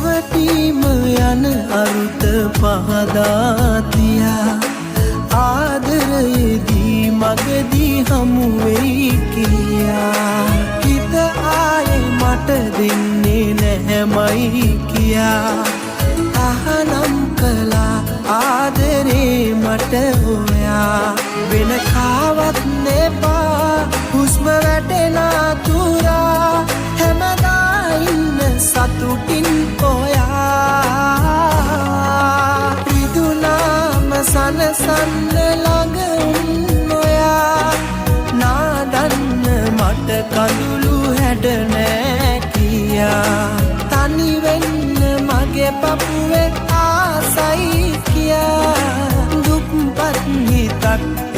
රැවටීම යන අරුත පහදාතියා ආදරයේදී මගදී හමු වෙයි කියා හිත ආයේ මට දෙන්නේ නැහැමයි කියා අහනම් කළා ආදරේ මට හොයා වෙන කාවත් නෙපා හුස්ම වැටෙන තුරා හැමදා ඉන්න සතුටින් කොයා රිදුනාම සනසන්න ළඟ ඔයා නාදන්න මට කඳුළු හැඩ නෑ කියා තනි වෙන්න මගේ පපුවේ ආසයි කියා දුක්පත් හිතක්